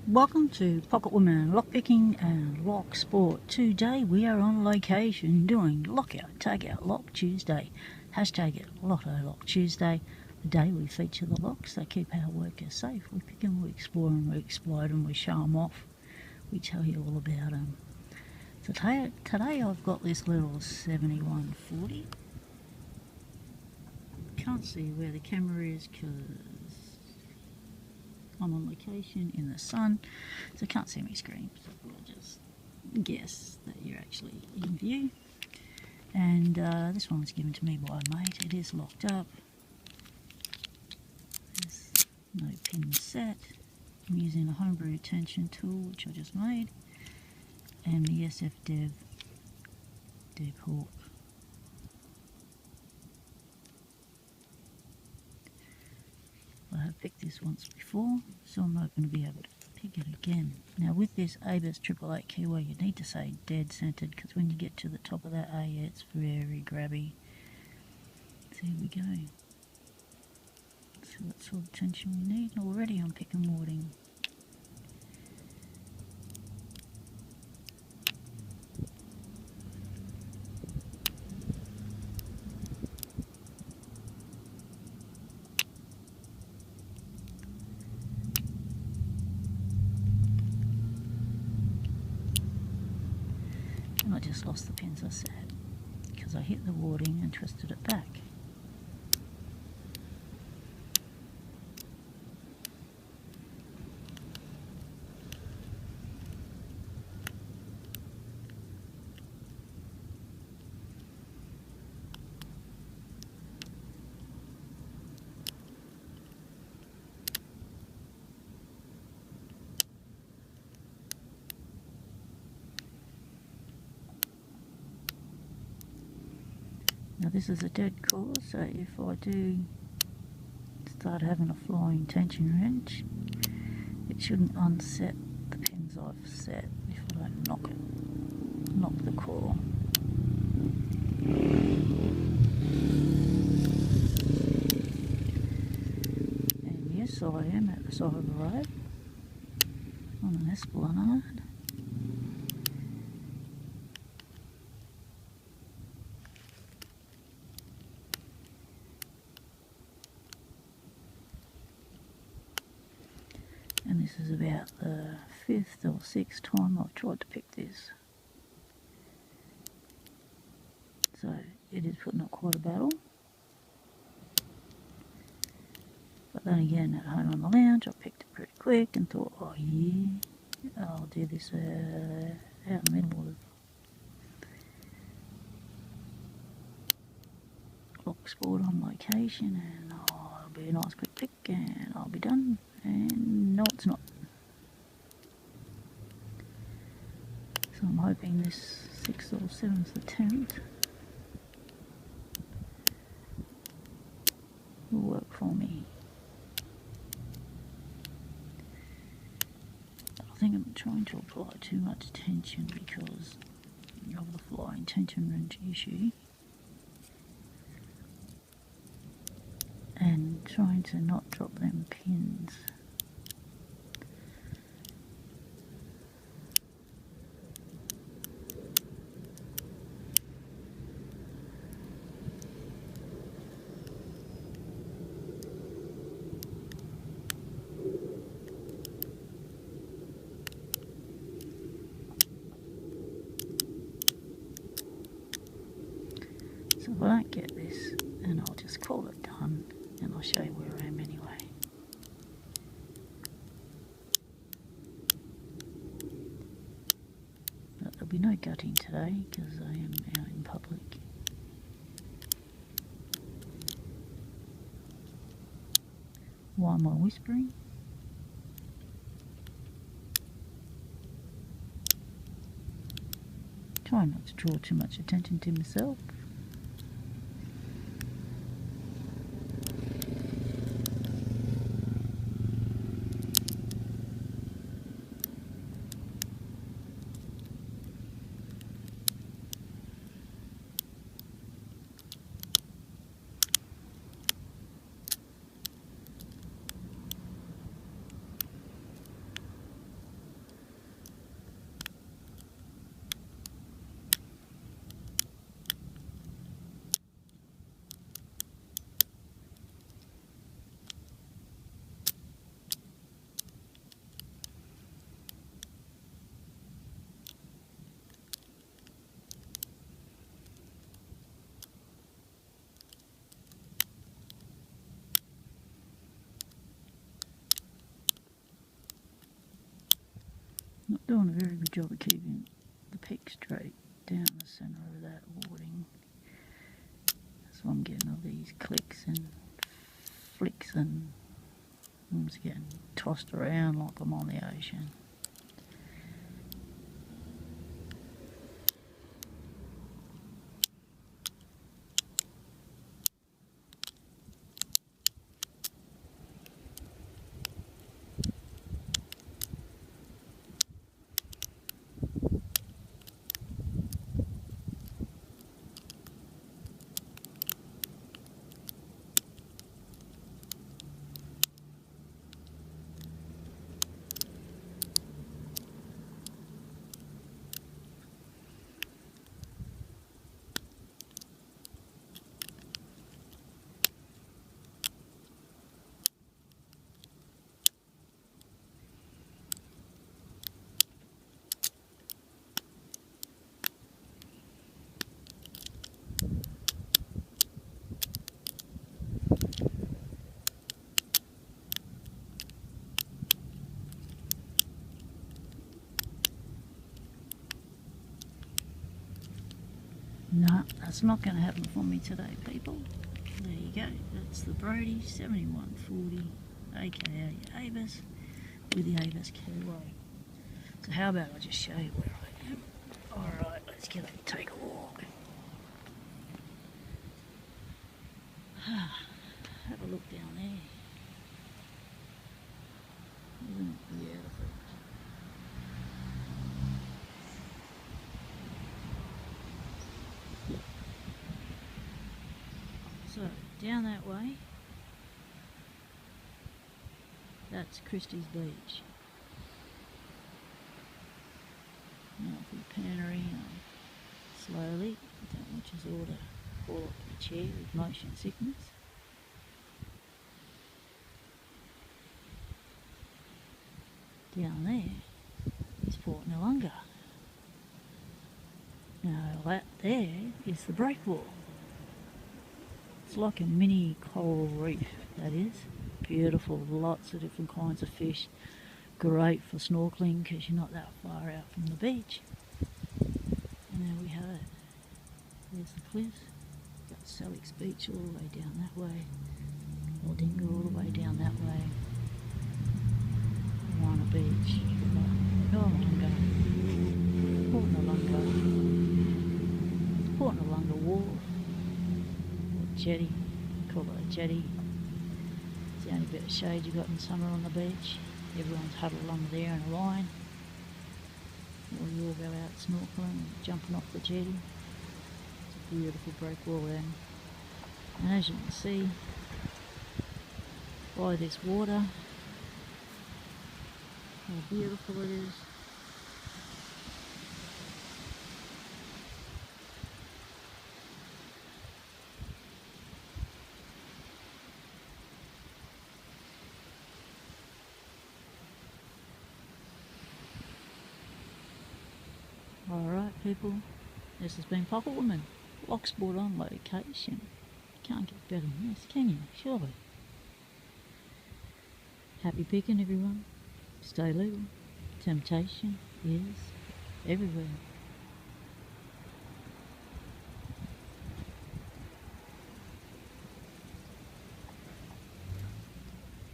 Welcome to Pocket Women Lockpicking and Locksport. Today we are on location doing Lockout, Takeout, Lock Tuesday. Hashtag it Loto Lock Tuesday. The day we feature the locks that keep our workers safe. We pick them, we explore them, we explode them, we show them off. We tell you all about them. So today I've got this little 7140. Can't see where the camera is because I'm on location in the sun, so I can't see my screen, so I'll just guess that you're actually in view. And this one was given to me by a mate. It is locked up. There's no pin set. I'm using a homebrew tension tool which I just made, and the SF Dev Hawk. I have picked this once before, so I'm not going to be able to pick it again. Now with this Abus 888 keyway, you need to say dead centered, because when you get to the top of that A, it's very grabby. So here we go. So that's all the tension we need. Already I'm pick and warding. And I just lost the pins I said, because I hit the warding and twisted it back. Now this is a dead core, so if I do start having a flying tension wrench, it shouldn't unset the pins I've set if I don't knock the core. And yes, I am at the side of the road on an esplanade. And this is about the 5th or 6th time I've tried to pick this. So it is putting up quite a battle. But then again, at home on the lounge, I picked it pretty quick and thought, oh yeah, I'll do this out in the middle of Locksport on location, and oh, it'll be a nice quick pick and I'll be done. And no, it's not. So I'm hoping this 6th or 7th attempt will work for me. I think I'm trying to apply too much tension because of the flying tension wrench issue, and trying to not drop them pins. So if I don't get this, then I'll just call it done, and I'll show you where I am anyway. But there'll be no gutting today because I am out in public. Why am I whispering? Try not to draw too much attention to myself. Not doing a very good job of keeping the pick straight down the centre of that hoarding. So I'm getting all these clicks and flicks and I'm just getting tossed around like I'm on the ocean. No, that's not going to happen for me today, people. There you go. That's the Brady 7140, aka Abus, with the Abus keyway. So how about I just show you where I am? Alright, let's take a walk. Have a look down there. Isn't it beautiful? So, down that way, that's Christies Beach. Now if we pan around slowly, don't want us all to fall off the chair with motion sickness. Down there is Port Norlunga. Now that there is the breakwall. It's like a mini coral reef, that is. Beautiful, lots of different kinds of fish. Great for snorkeling because you're not that far out from the beach. And there we have it. There's the cliffs. Got Salix Beach all the way down that way. Loto all the way down that way. Norlunga Beach. Norlunga. Port Norlunga. Port Norlunga Wharf. Jetty, call it a jetty. It's the only bit of shade you got in summer on the beach. Everyone's huddled along there in a line. Or you all go out snorkeling and jumping off the jetty. It's a beautiful breakwall there. And as you can see, by this water, how beautiful it is. Alright people, this has been Pocket Woman, Locksport on location. Can't get better than this, can you? Surely. Happy picking everyone. Stay legal. Temptation is everywhere.